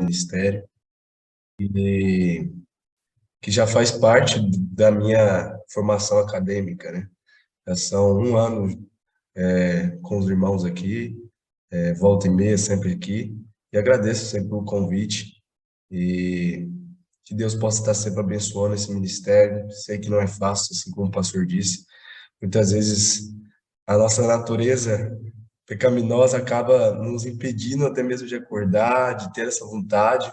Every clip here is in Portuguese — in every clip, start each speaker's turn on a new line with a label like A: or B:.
A: ministério e que já faz parte da minha formação acadêmica, né? Já são um ano com os irmãos aqui, volta e meia sempre aqui, e agradeço sempre o convite e que Deus possa estar sempre abençoando esse ministério. Sei que não é fácil, assim como o pastor disse, muitas vezes a nossa natureza pecaminosa acaba nos impedindo até mesmo de acordar, de ter essa vontade,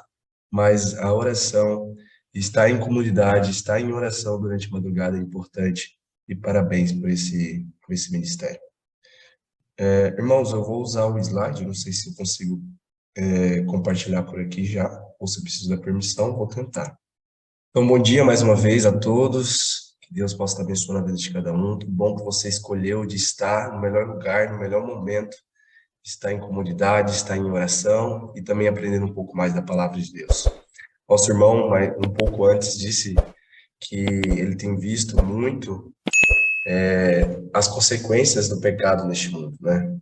A: mas a oração, estar em comunidade, estar em oração durante a madrugada é importante. E parabéns por esse ministério. Irmãos, eu vou usar o slide, não sei se eu consigo compartilhar por aqui já, ou se preciso da permissão, vou tentar. Então, bom dia mais uma vez a todos, que Deus possa estar abençoando a vida de cada um. Que bom que você escolheu de estar no melhor lugar, no melhor momento, estar em comunidade, estar em oração e também aprendendo um pouco mais da palavra de Deus. Nosso irmão, um pouco antes, disse que ele tem visto muito as consequências do pecado neste mundo, né?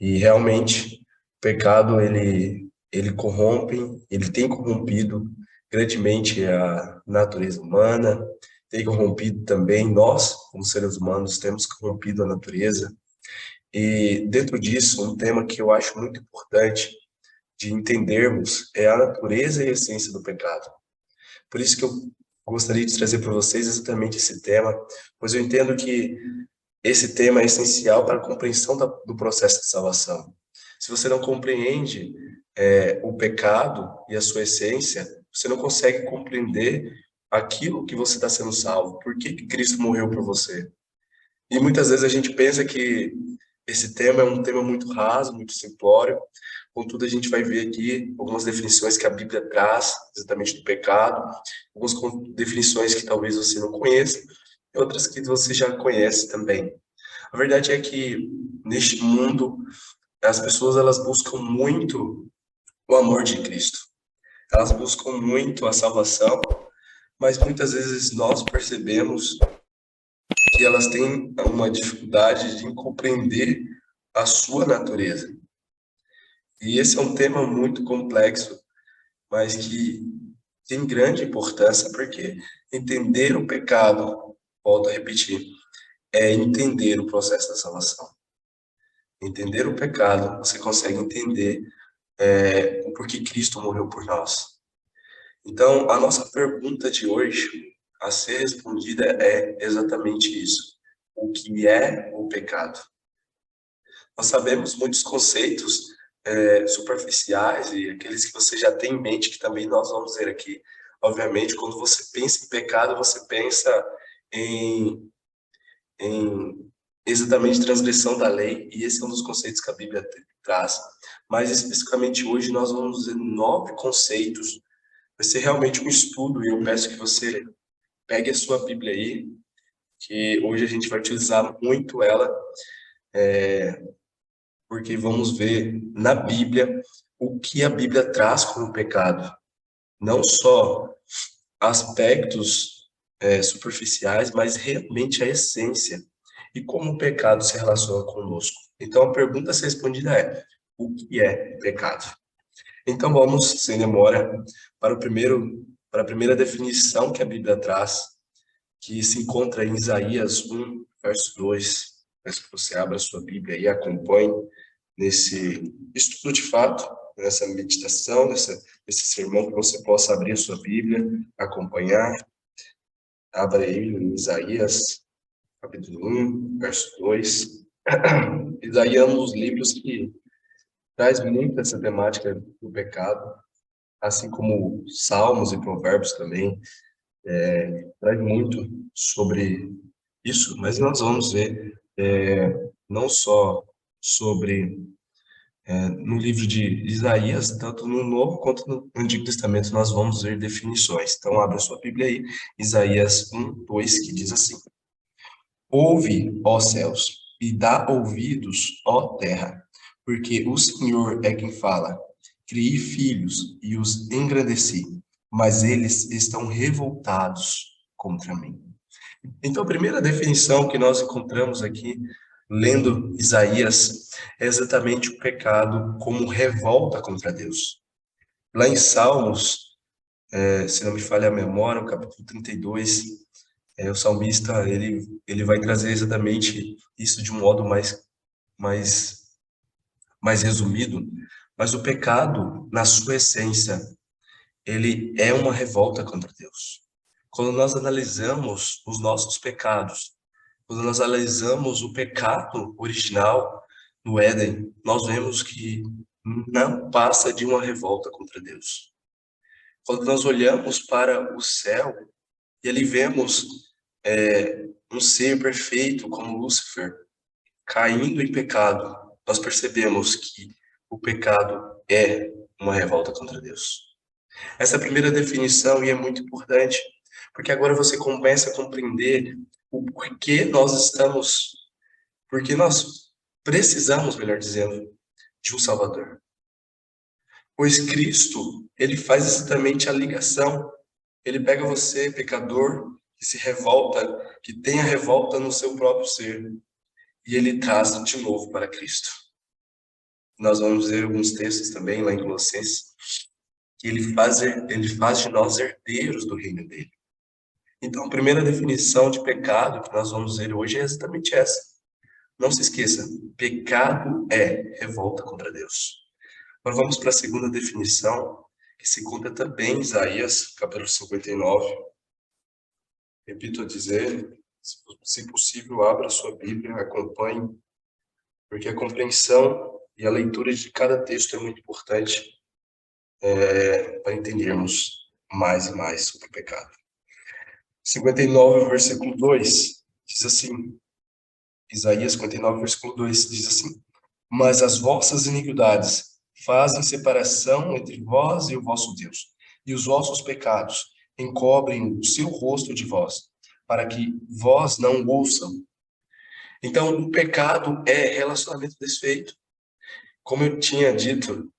A: E realmente, o pecado, ele corrompe, ele tem corrompido grandemente a natureza humana, tem corrompido também nós, como seres humanos, temos corrompido a natureza. E dentro disso, um tema que eu acho muito importante de entendermos é a natureza e a essência do pecado. Por isso que eu gostaria de trazer para vocês exatamente esse tema, pois eu entendo que esse tema é essencial para a compreensão do processo de salvação. Se você não compreende o pecado e a sua essência, você não consegue compreender aquilo que você está sendo salvo. Por que que Cristo morreu por você? E muitas vezes a gente pensa que esse tema é um tema muito raso, muito simplório. Contudo, a gente vai ver aqui algumas definições que a Bíblia traz, exatamente do pecado, algumas definições que talvez você não conheça, e outras que você já conhece também. A verdade é que, neste mundo, as pessoas elas buscam muito o amor de Cristo. Elas buscam muito a salvação, mas muitas vezes nós percebemos que elas têm uma dificuldade de compreender a sua natureza. E esse é um tema muito complexo, mas que tem grande importância, porque entender o pecado, volto a repetir, é entender o processo da salvação. Entender o pecado, você consegue entender o porquê Cristo morreu por nós. Então, a nossa pergunta de hoje a ser respondida é exatamente isso. O que é o pecado? Nós sabemos muitos conceitos superficiais e aqueles que você já tem em mente, que também nós vamos ver aqui. Obviamente, quando você pensa em pecado, você pensa em, em exatamente transgressão da lei, e esse é um dos conceitos que a Bíblia traz. Mas, especificamente hoje, nós vamos ver 9 conceitos. Vai ser realmente um estudo, e eu peço que você pegue a sua Bíblia aí, que hoje a gente vai utilizar muito ela, porque vamos ver na Bíblia o que a Bíblia traz como pecado. Não só aspectos superficiais, mas realmente a essência e como o pecado se relaciona conosco. Então, a pergunta a ser respondida é: o que é pecado? Então, vamos, sem demora, para a primeira definição que a Bíblia traz, que se encontra em Isaías 1, verso 2. Peço que você abra a sua Bíblia e acompanhe nesse estudo de fato, nessa meditação, nesse sermão, que você possa abrir a sua Bíblia, acompanhar. Abra aí em Isaías, capítulo 1, verso 2. Isaías é um dos livros que traz muito essa temática do pecado, assim como Salmos e Provérbios também, traz muito sobre isso, mas nós vamos ver não só sobre no livro de Isaías, tanto no Novo quanto no Antigo Testamento, nós vamos ver definições. Então, abra sua Bíblia aí, Isaías 1, 2, que diz assim: Ouve, ó céus, e dá ouvidos, ó terra, porque o Senhor é quem fala. Criei filhos e os engrandeci, mas eles estão revoltados contra mim. Então, a primeira definição que nós encontramos aqui, lendo Isaías, é exatamente o pecado como revolta contra Deus. Lá em Salmos, se não me falha a memória, o capítulo 32, o salmista, ele vai trazer exatamente isso de um modo mais, mais resumido, mas o pecado, na sua essência, ele é uma revolta contra Deus. Quando nós analisamos os nossos pecados, quando nós analisamos o pecado original no Éden, nós vemos que não passa de uma revolta contra Deus. Quando nós olhamos para o céu e ali vemos um ser perfeito como Lúcifer caindo em pecado, nós percebemos que o pecado é uma revolta contra Deus. Essa é a primeira definição e é muito importante, porque agora você começa a compreender o porquê porque nós precisamos, melhor dizendo, de um Salvador. Pois Cristo, ele faz exatamente a ligação. Ele pega você, pecador, que se revolta, que tem a revolta no seu próprio ser, e ele traz de novo para Cristo. Nós vamos ver alguns textos também lá em Colossenses, que ele faz de nós herdeiros do reino dele. Então, a primeira definição de pecado que nós vamos ver hoje é exatamente essa. Não se esqueça, pecado é revolta contra Deus. Agora vamos para a segunda definição, que se encontra também em Isaías, capítulo 59. Repito a dizer, se possível, abra a sua Bíblia, acompanhe, porque a compreensão e a leitura de cada texto é muito importante para entendermos mais e mais sobre o pecado. 59, versículo 2, diz assim, Isaías 59, versículo 2, diz assim: Mas as vossas iniquidades fazem separação entre vós e o vosso Deus, e os vossos pecados encobrem o seu rosto de vós, para que vós não ouçam. Então, o pecado é relacionamento desfeito. Como eu tinha dito,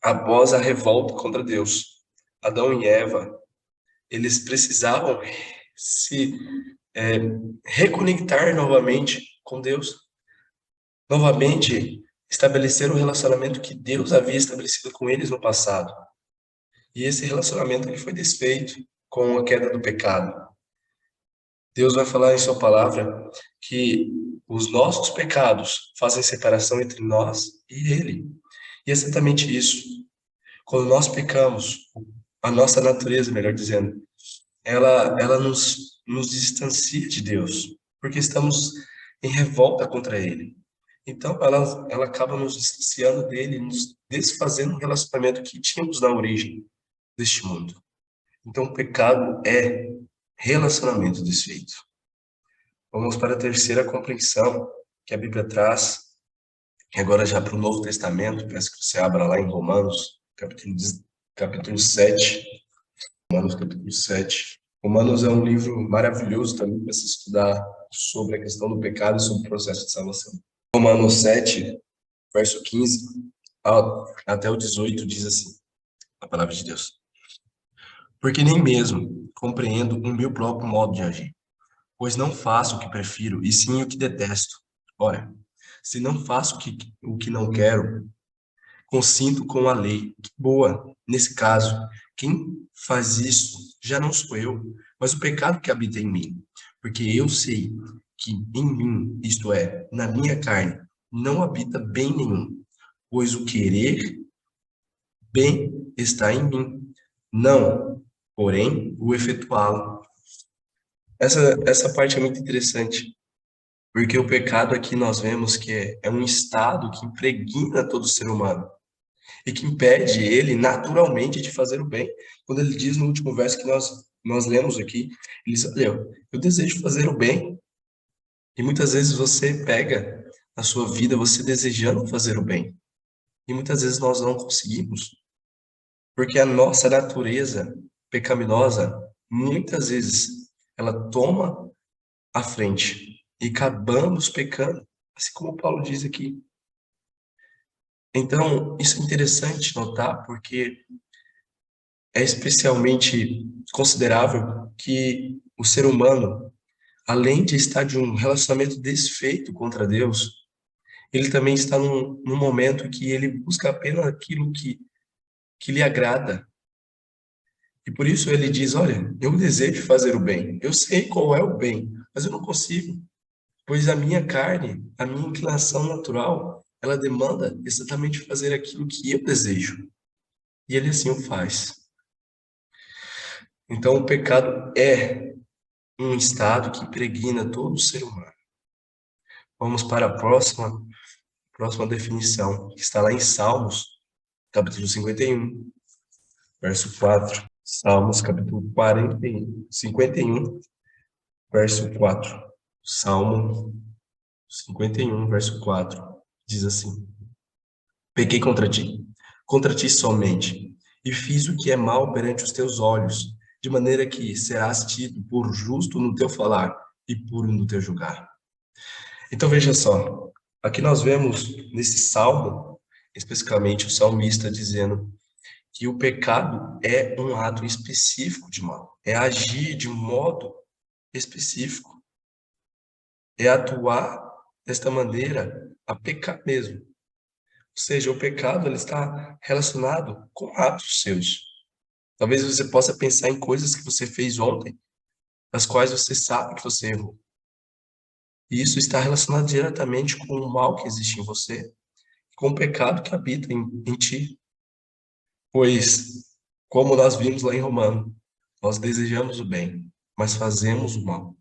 A: após a revolta contra Deus, Adão e Eva, eles precisavam se reconectar novamente com Deus. Novamente, estabelecer o relacionamento que Deus havia estabelecido com eles no passado. E esse relacionamento ele foi desfeito com a queda do pecado. Deus vai falar em sua palavra que os nossos pecados fazem separação entre nós e Ele. E é exatamente isso. Quando nós pecamos, a nossa natureza, melhor dizendo, ela nos distancia de Deus, porque estamos em revolta contra Ele. Então, ela acaba nos distanciando dele, nos desfazendo um relacionamento que tínhamos na origem deste mundo. Então, o pecado é relacionamento desfeito. Vamos para a terceira compreensão que a Bíblia traz, e agora já para o Novo Testamento, peço que você abra lá em Romanos, capítulo 7. Romanos, capítulo 7. Romanos é um livro maravilhoso também para se estudar sobre a questão do pecado e sobre o processo de salvação. Romanos 7, verso 15 até o 18 diz assim, a palavra de Deus: Porque nem mesmo compreendo o meu próprio modo de agir, pois não faço o que prefiro, e sim o que detesto. Ora, se não faço o que não quero, consinto com a lei. Que boa! Nesse caso, quem faz isso já não sou eu, mas o pecado que habita em mim. Porque eu sei que em mim, isto é, na minha carne, não habita bem nenhum, pois o querer bem está em mim, não, porém, o efetuá-lo. Essa parte é muito interessante, porque o pecado aqui nós vemos que é um estado que impregna todo ser humano e que impede ele naturalmente de fazer o bem. Quando ele diz no último verso que nós lemos aqui, ele diz: Olha, eu desejo fazer o bem. E muitas vezes você pega na sua vida você desejando fazer o bem. E muitas vezes nós não conseguimos. Porque a nossa natureza pecaminosa, muitas vezes, ela toma a frente e acabamos pecando, assim como Paulo diz aqui. Então, isso é interessante notar, porque é especialmente considerável que o ser humano, além de estar de um relacionamento desfeito contra Deus, ele também está num momento que ele busca apenas aquilo que que lhe agrada. E por isso ele diz, olha, eu desejo fazer o bem, eu sei qual é o bem, mas eu não consigo, pois a minha carne, a minha inclinação natural, ela demanda exatamente fazer aquilo que eu desejo. E ele assim o faz. Então o pecado é um estado que impregna todo o ser humano. Vamos para a próxima definição, que está lá em Salmos, capítulo 51, verso 4. Salmos, capítulo 51, verso 4. Salmo 51, verso 4. Diz assim: Pequei contra ti somente, e fiz o que é mal perante os teus olhos, de maneira que serás tido por justo no teu falar e puro no teu julgar. Então veja só, aqui nós vemos nesse salmo, especificamente o salmista dizendo que o pecado é um ato específico de mal, é agir de um modo específico, é atuar desta maneira a pecar mesmo. Ou seja, o pecado ele está relacionado com atos seus. Talvez você possa pensar em coisas que você fez ontem, das quais você sabe que você errou. E isso está relacionado diretamente com o mal que existe em você, com o pecado que habita em ti. Pois, como nós vimos lá em Romano, nós desejamos o bem, mas fazemos o mal.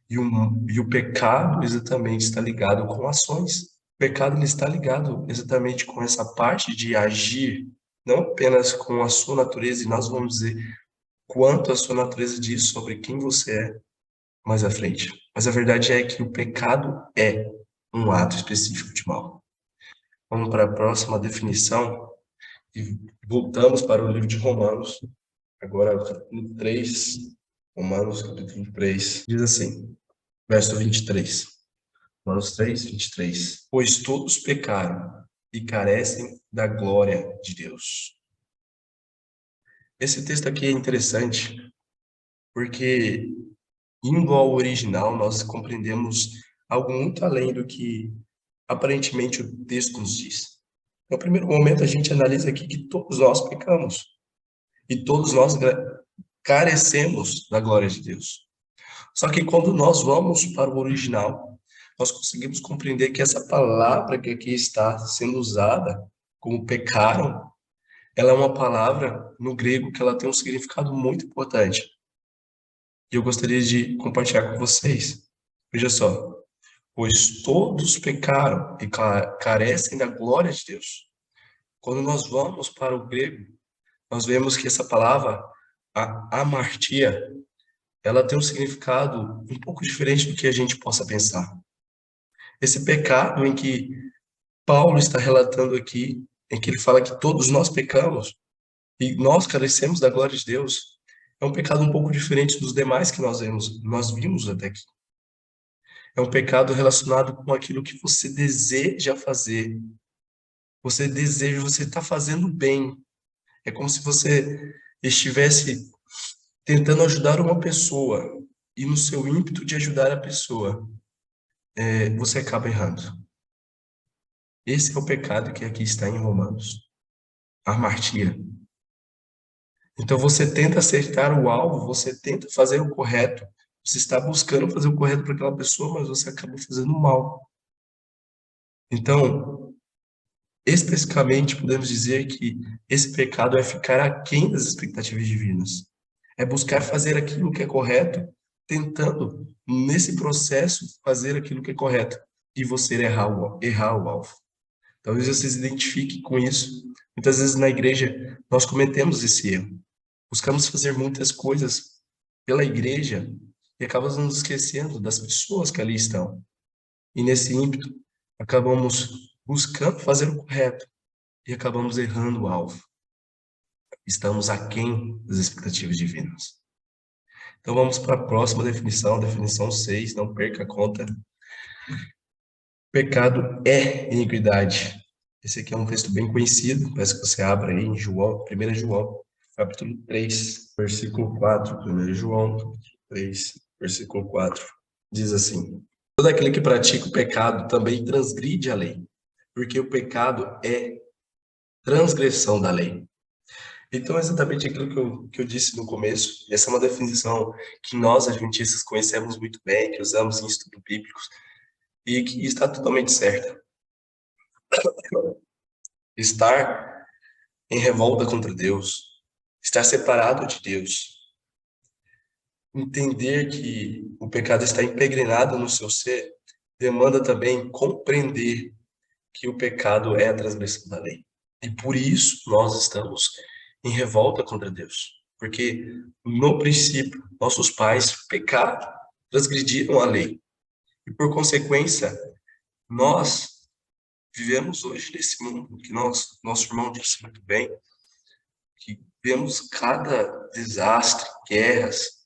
A: E o pecado exatamente está ligado com ações. O pecado ele está ligado exatamente com essa parte de agir, não apenas com a sua natureza, e nós vamos dizer quanto a sua natureza diz sobre quem você é mais à frente. Mas a verdade é que o pecado é um ato específico de mal. Vamos para a próxima definição e voltamos para o livro de Romanos, agora capítulo 3, Romanos capítulo 3, diz assim, verso 23. Romanos 3, 23. Pois todos pecaram e carecem da glória de Deus. Esse texto aqui é interessante porque, indo ao original, nós compreendemos algo muito além do que aparentemente o texto nos diz. No primeiro momento, a gente analisa aqui que todos nós pecamos e todos nós carecemos da glória de Deus. Só que quando nós vamos para o original, nós conseguimos compreender que essa palavra que aqui está sendo usada, como pecaram, ela é uma palavra no grego que ela tem um significado muito importante. E eu gostaria de compartilhar com vocês. Veja só, pois todos pecaram e carecem da glória de Deus. Quando nós vamos para o grego, nós vemos que essa palavra, a amartia, ela tem um significado um pouco diferente do que a gente possa pensar. Esse pecado em que Paulo está relatando aqui, em que ele fala que todos nós pecamos e nós carecemos da glória de Deus, é um pecado um pouco diferente dos demais que nós vimos até aqui. É um pecado relacionado com aquilo que você deseja fazer. Você está fazendo bem. É como se você estivesse tentando ajudar uma pessoa e no seu ímpeto de ajudar a pessoa, você acaba errando. Esse é o pecado que aqui está em Romanos. A amartia. Então você tenta acertar o alvo, você tenta fazer o correto, você está buscando fazer o correto para aquela pessoa, mas você acaba fazendo o mal. Então, especificamente, podemos dizer que esse pecado é ficar aquém das expectativas divinas. É buscar fazer aquilo que é correto, tentando, nesse processo, fazer aquilo que é correto, e você errar o alvo. Talvez você se identifique com isso. Muitas vezes na igreja nós cometemos esse erro. Buscamos fazer muitas coisas pela igreja e acabamos nos esquecendo das pessoas que ali estão. E nesse ímpeto, acabamos buscando fazer o correto e acabamos errando o alvo. Estamos aquém das expectativas divinas. Então vamos para a próxima definição, definição 6, não perca a conta. Pecado é iniquidade. Esse aqui é um texto bem conhecido, peço que você abra aí em João, 1 João, capítulo 3, versículo 4. 1 João, capítulo 3, versículo 4. Diz assim: todo aquele que pratica o pecado também transgride a lei, porque o pecado é transgressão da lei. Então, é exatamente aquilo que eu disse no começo. Essa é uma definição que nós, adventistas, conhecemos muito bem, que usamos em estudos bíblicos, e que está totalmente certa. Estar em revolta contra Deus, estar separado de Deus, entender que o pecado está impregnado no seu ser, demanda também compreender que o pecado é a transgressão da lei. E por isso nós estamos em revolta contra Deus. Porque, no princípio, nossos pais pecaram, transgrediram a lei. E, por consequência, nós vivemos hoje nesse mundo que nosso irmão disse muito bem, que vemos cada desastre, guerras.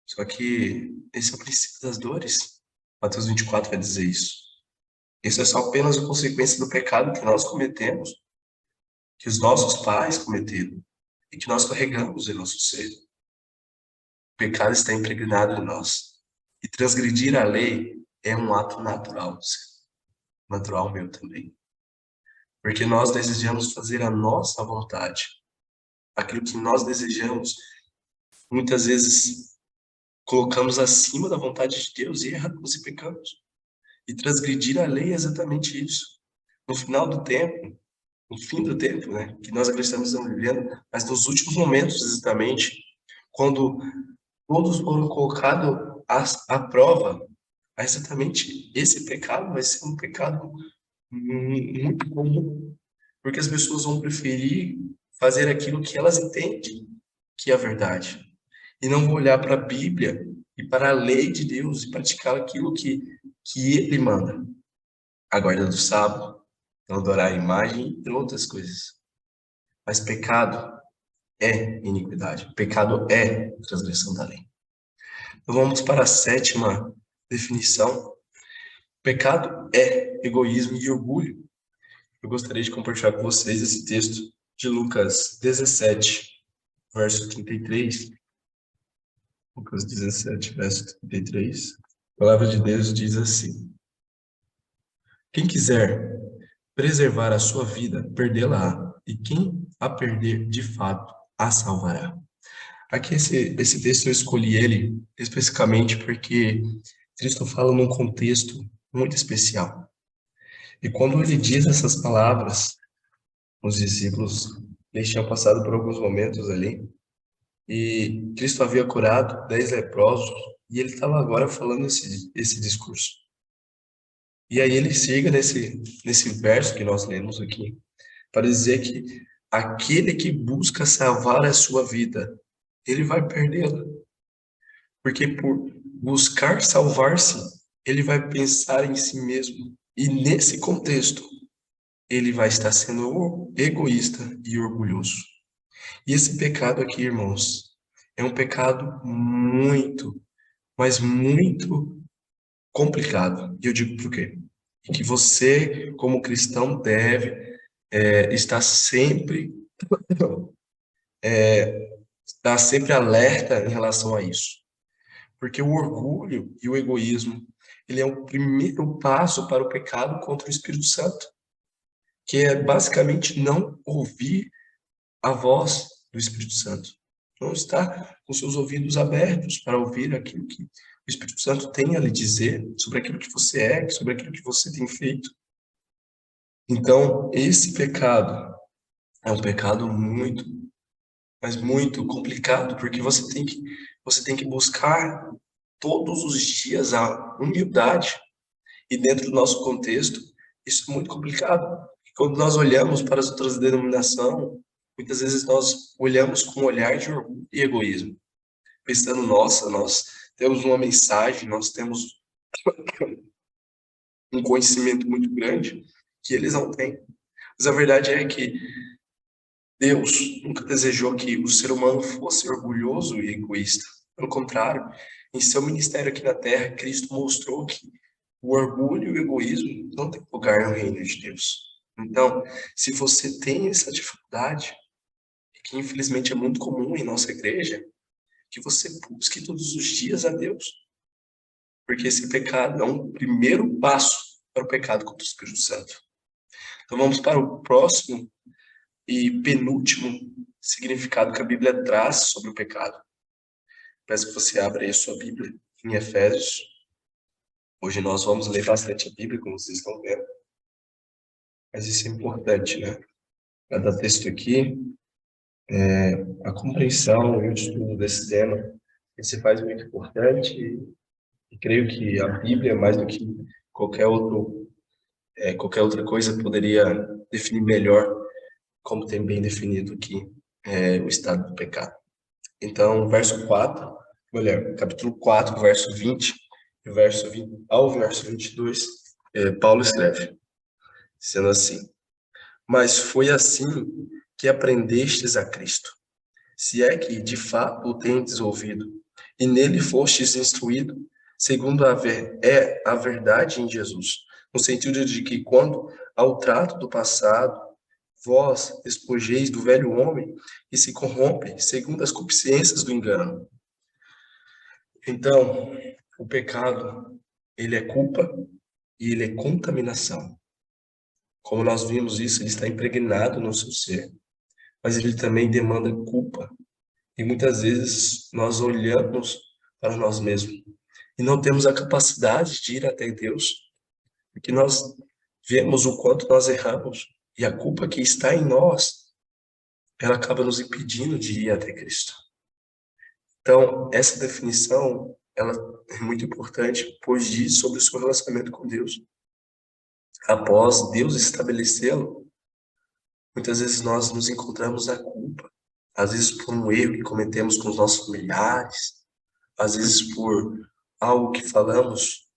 A: Só que esse é o princípio das dores. Mateus 24 vai dizer isso. Isso é só apenas a consequência do pecado que nós cometemos, que os nossos pais cometeram e que nós carregamos em nosso ser. O pecado está impregnado em nós. E transgredir a lei é um ato natural, natural meu também. Porque nós desejamos fazer a nossa vontade. Aquilo que nós desejamos, muitas vezes colocamos acima da vontade de Deus e erramos e pecamos. E transgredir a lei é exatamente isso. No final do tempo, no fim do tempo, né, que nós acreditamos que estamos vivendo, mas nos últimos momentos, exatamente, quando todos foram colocados à prova, exatamente esse pecado vai ser um pecado muito comum, porque as pessoas vão preferir fazer aquilo que elas entendem que é a verdade, e não vão olhar para a Bíblia e para a lei de Deus e praticar aquilo que Ele manda. A guarda do sábado, não adorar a imagem, entre outras coisas. Mas pecado é iniquidade. Pecado é transgressão da lei. Então vamos para a sétima definição. Pecado é egoísmo e orgulho. Eu gostaria de compartilhar com vocês esse texto de Lucas 17, verso 33. Lucas 17, verso 33. A palavra de Deus diz assim: quem quiser preservar a sua vida, perdê-la-á, e quem a perder, de fato, a salvará. Aqui esse texto eu escolhi ele especificamente porque Cristo fala num contexto muito especial. E quando ele diz essas palavras, os discípulos, eles tinham passado por alguns momentos ali, e Cristo havia curado 10 leprosos, e ele estava agora falando esse discurso. E aí ele chega nesse verso que nós lemos aqui, para dizer que aquele que busca salvar a sua vida, ele vai perdê-la. Porque por buscar salvar-se, ele vai pensar em si mesmo. E nesse contexto, ele vai estar sendo egoísta e orgulhoso. E esse pecado aqui, irmãos, é um pecado muito, mas muito complicado. E eu digo por quê? Que você, como cristão, deve estar sempre alerta em relação a isso. Porque o orgulho e o egoísmo, ele é o primeiro passo para o pecado contra o Espírito Santo, que é basicamente não ouvir a voz do Espírito Santo. Não estar com seus ouvidos abertos para ouvir aquilo que o Espírito Santo tem a lhe dizer sobre aquilo que você é, sobre aquilo que você tem feito. Então, esse pecado é um pecado muito, mas muito complicado, porque você tem que buscar todos os dias a humildade. E dentro do nosso contexto, isso é muito complicado. Quando nós olhamos para as outras denominações, muitas vezes nós olhamos com um olhar de orgulho e egoísmo, pensando, nossa, nós temos uma mensagem, nós temos um conhecimento muito grande que eles não têm. Mas a verdade é que Deus nunca desejou que o ser humano fosse orgulhoso e egoísta. Pelo contrário, em seu ministério aqui na Terra, Cristo mostrou que o orgulho e o egoísmo não têm lugar no reino de Deus. Então, se você tem essa dificuldade, que infelizmente é muito comum em nossa igreja, que você busque todos os dias a Deus. Porque esse pecado é um primeiro passo para o pecado contra o Espírito Santo. Então vamos para o próximo e penúltimo significado que a Bíblia traz sobre o pecado. Peço que você abra aí a sua Bíblia em Efésios. Hoje nós vamos ler bastante a Bíblia, como vocês estão vendo. Mas isso é importante, né? Cada texto aqui, a compreensão e o estudo desse tema, se faz muito importante e creio que a Bíblia, mais do que qualquer outra coisa, poderia definir melhor, como tem bem definido aqui, o estado do pecado. Então, verso 4, capítulo 4, verso 20, e verso 20 ao verso 22, Paulo escreve, sendo assim: Mas foi assim que aprendestes a Cristo, se é que de fato o tendes ouvido, e nele fostes instruído, segundo a verdade em Jesus, no sentido de que quando ao trato do passado, vós despojeis do velho homem e se corrompe segundo as concupiscências do engano. Então, o pecado, ele é culpa e ele é contaminação. Como nós vimos isso, ele está impregnado no seu ser, mas ele também demanda culpa. E muitas vezes nós olhamos para nós mesmos e não temos a capacidade de ir até Deus, porque nós vemos o quanto nós erramos e a culpa que está em nós, ela acaba nos impedindo de ir até Cristo. Então, essa definição, ela é muito importante, pois diz sobre o seu relacionamento com Deus. Após Deus estabelecê-lo, muitas vezes nós nos encontramos na culpa, às vezes por um erro que cometemos com os nossos familiares, às vezes por algo que falamos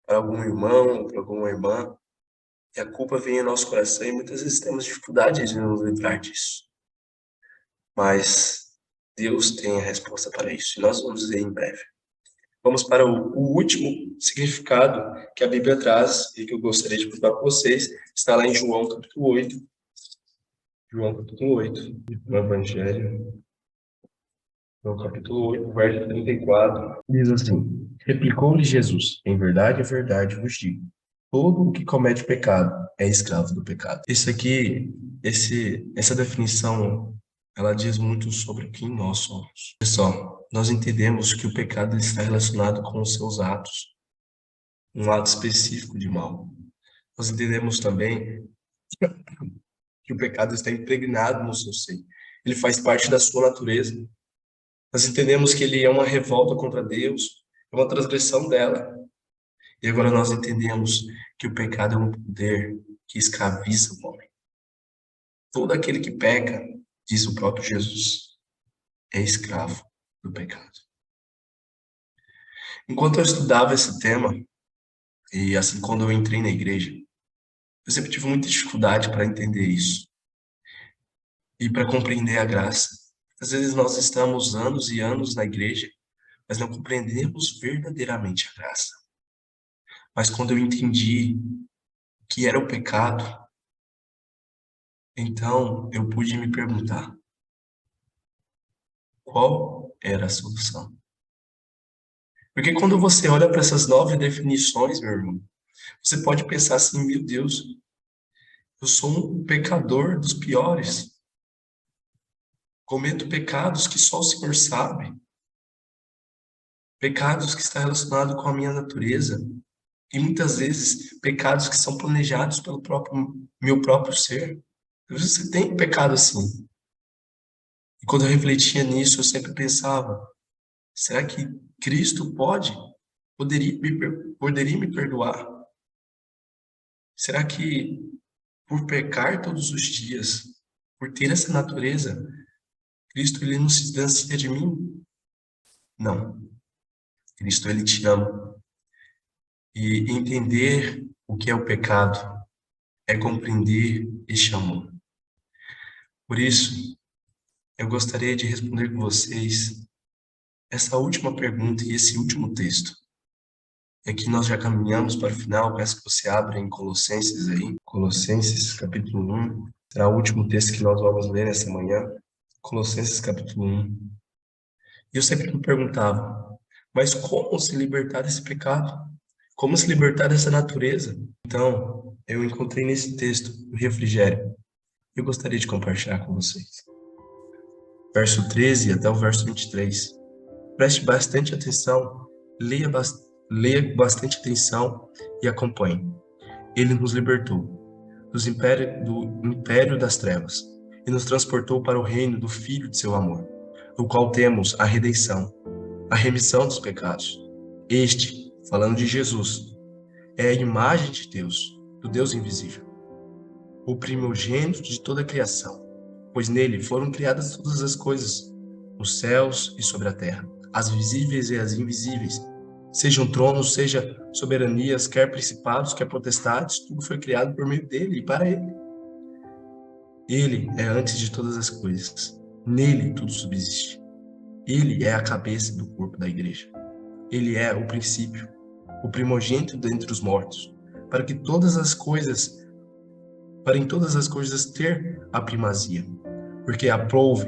A: para algum irmão, para alguma irmã, e a culpa vem em nosso coração e muitas vezes temos dificuldade de nos livrar disso. Mas Deus tem a resposta para isso, e nós vamos ver em breve. Vamos para o último significado que a Bíblia traz e que eu gostaria de mostrar para vocês. Está lá em João, capítulo 8. João, capítulo 8, no Evangelho. No capítulo 8, verso 34, diz assim: Replicou-lhe Jesus: Em verdade vos digo, todo o que comete pecado é escravo do pecado. Isso aqui, essa definição, ela diz muito sobre quem nós somos. Pessoal, nós entendemos que o pecado está relacionado com os seus atos, um ato específico de mal. Nós entendemos também que o pecado está impregnado no seu ser. Ele faz parte da sua natureza. Nós entendemos que ele é uma revolta contra Deus, é uma transgressão dela. E agora nós entendemos que o pecado é um poder que escraviza o homem. Todo aquele que peca, diz o próprio Jesus, é escravo do pecado. Enquanto eu estudava esse tema, e assim quando eu entrei na igreja, eu sempre tive muita dificuldade para entender isso e para compreender a graça. Às vezes nós estamos anos e anos na igreja, mas não compreendemos verdadeiramente a graça. Mas quando eu entendi que era o pecado, então eu pude me perguntar qual era a solução. Porque quando você olha para essas 9 definições, meu irmão, você pode pensar assim: meu Deus, eu sou um pecador dos piores. Cometo pecados que só o Senhor sabe. Pecados que estão relacionados com a minha natureza. E muitas vezes, pecados que são planejados pelo meu próprio ser. Você tem pecado assim. E quando eu refletia nisso, eu sempre pensava: será que Cristo poderia me perdoar? Será que por pecar todos os dias, por ter essa natureza, Cristo ele não se distancia de mim? Não. Cristo ele te ama. E entender o que é o pecado é compreender este amor. Por isso, eu gostaria de responder com vocês essa última pergunta e esse último texto. E aqui nós já caminhamos para o final, peço que você abra em Colossenses aí. Colossenses, capítulo 1. Será o último texto que nós vamos ler nessa manhã. Colossenses, capítulo 1. E eu sempre me perguntava, mas como se libertar desse pecado? Como se libertar dessa natureza? Então, eu encontrei nesse texto o refrigério. Eu gostaria de compartilhar com vocês. verso 13 até o verso 23. Preste bastante atenção, leia bastante atenção e acompanhe. Ele nos libertou do império das trevas e nos transportou para o reino do Filho de seu amor, no qual temos a redenção, a remissão dos pecados. Este, falando de Jesus, é a imagem de Deus, do Deus invisível, o primogênito de toda a criação, pois nele foram criadas todas as coisas, nos céus e sobre a terra, as visíveis e as invisíveis, sejam tronos, seja soberanias, quer principados, quer potestades, tudo foi criado por meio dele e para ele. Ele é antes de todas as coisas, nele tudo subsiste. Ele é a cabeça do corpo da igreja. Ele é o princípio, o primogênito dentre os mortos, para em todas as coisas ter a primazia, porque aprouve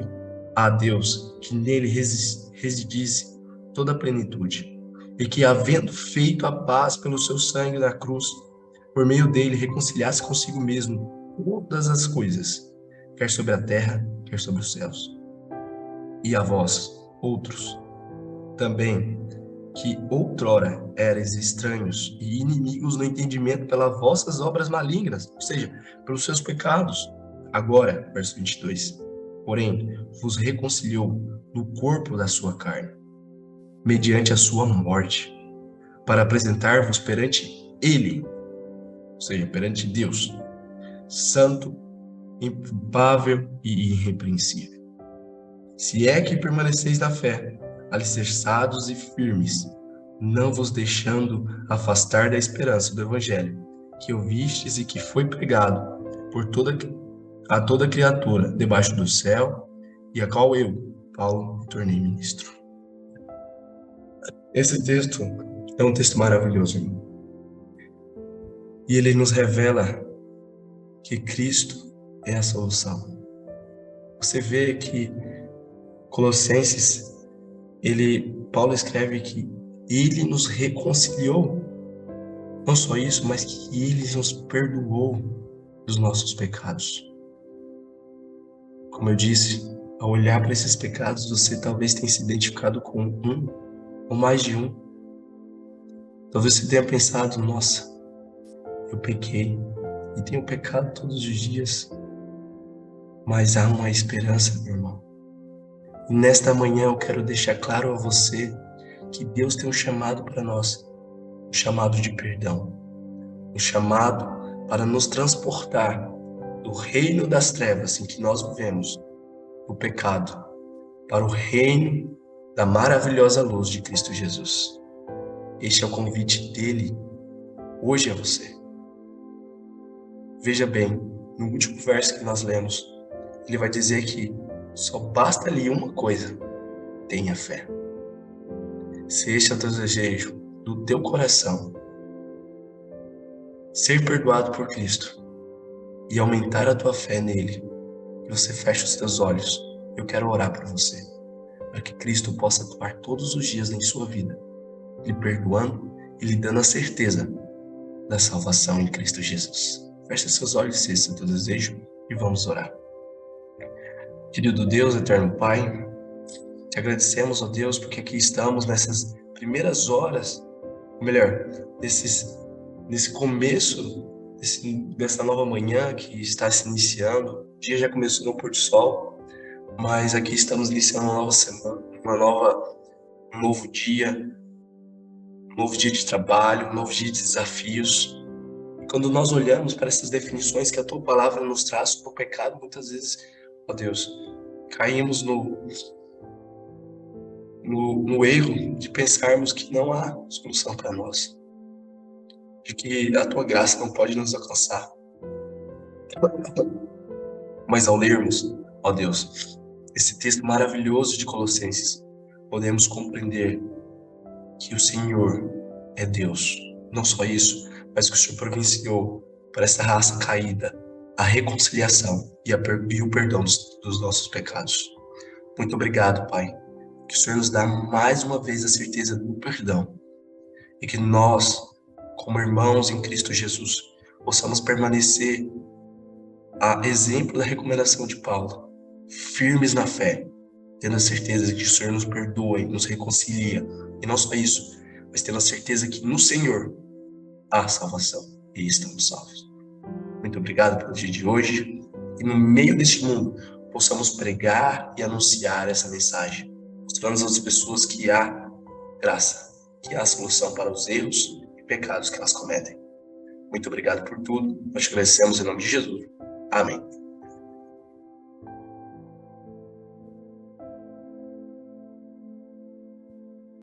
A: a Deus que nele residisse toda a plenitude, e que, havendo feito a paz pelo seu sangue na cruz, por meio dele reconciliasse consigo mesmo todas as coisas, quer sobre a terra, quer sobre os céus. E a vós, outros, também, que outrora erais estranhos e inimigos no entendimento pelas vossas obras malignas, ou seja, pelos seus pecados. Agora, verso 22, porém, vos reconciliou no corpo da sua carne, mediante a sua morte, para apresentar-vos perante ele, ou seja, perante Deus, santo, inculpável e irrepreensível. Se é que permaneceis na fé, alicerçados e firmes, não vos deixando afastar da esperança do Evangelho, que ouvistes e que foi pregado a toda criatura debaixo do céu, e a qual eu, Paulo, me tornei ministro. Esse texto é um texto maravilhoso, irmão. E ele nos revela que Cristo é a solução. Você vê que Colossenses, Paulo escreve que ele nos reconciliou. Não só isso, mas que ele nos perdoou dos nossos pecados. Como eu disse, ao olhar para esses pecados, você talvez tenha se identificado com um ou mais de um. Talvez você tenha pensado, nossa, eu pequei e tenho pecado todos os dias. Mas há uma esperança, meu irmão. E nesta manhã eu quero deixar claro a você que Deus tem um chamado para nós, um chamado de perdão, um chamado para nos transportar do reino das trevas em que nós vivemos, do pecado, para o reino da maravilhosa luz de Cristo Jesus. Este é o convite dele hoje a você. Veja bem, no último verso que nós lemos, ele vai dizer que só basta-lhe uma coisa: tenha fé. Se este é o teu desejo do teu coração, ser perdoado por Cristo e aumentar a tua fé nele, que você feche os teus olhos, eu quero orar por você, para que Cristo possa atuar todos os dias em sua vida, lhe perdoando e lhe dando a certeza da salvação em Cristo Jesus. Feche seus olhos se esse é o teu desejo e vamos orar. Querido Deus, eterno Pai, te agradecemos, ó Deus, porque aqui estamos nessas primeiras horas, ou melhor, nesse começo dessa nova manhã que está se iniciando. O dia já começou no pôr do sol, mas aqui estamos iniciando uma nova semana, um novo dia de trabalho, um novo dia de desafios. E quando nós olhamos para essas definições que a tua palavra nos traz sobre o pecado, muitas vezes, ó Deus, caímos no erro de pensarmos que não há solução para nós, de que a tua graça não pode nos alcançar. Mas ao lermos, ó Deus, esse texto maravilhoso de Colossenses, podemos compreender que o Senhor é Deus. Não só isso, mas que o Senhor providenciou para essa raça caída a reconciliação e o perdão dos nossos pecados. Muito obrigado, Pai, que o Senhor nos dá mais uma vez a certeza do perdão e que nós, como irmãos em Cristo Jesus, possamos permanecer a exemplo da recomendação de Paulo, firmes na fé, tendo a certeza de que o Senhor nos perdoa e nos reconcilia. E não só isso, mas tendo a certeza que no Senhor há salvação e estamos salvos. Muito obrigado pelo dia de hoje. E no meio deste mundo, possamos pregar e anunciar essa mensagem, mostrando às outras pessoas que há graça, que há solução para os erros e pecados que elas cometem. Muito obrigado por tudo. Nós te agradecemos em nome de Jesus. Amém.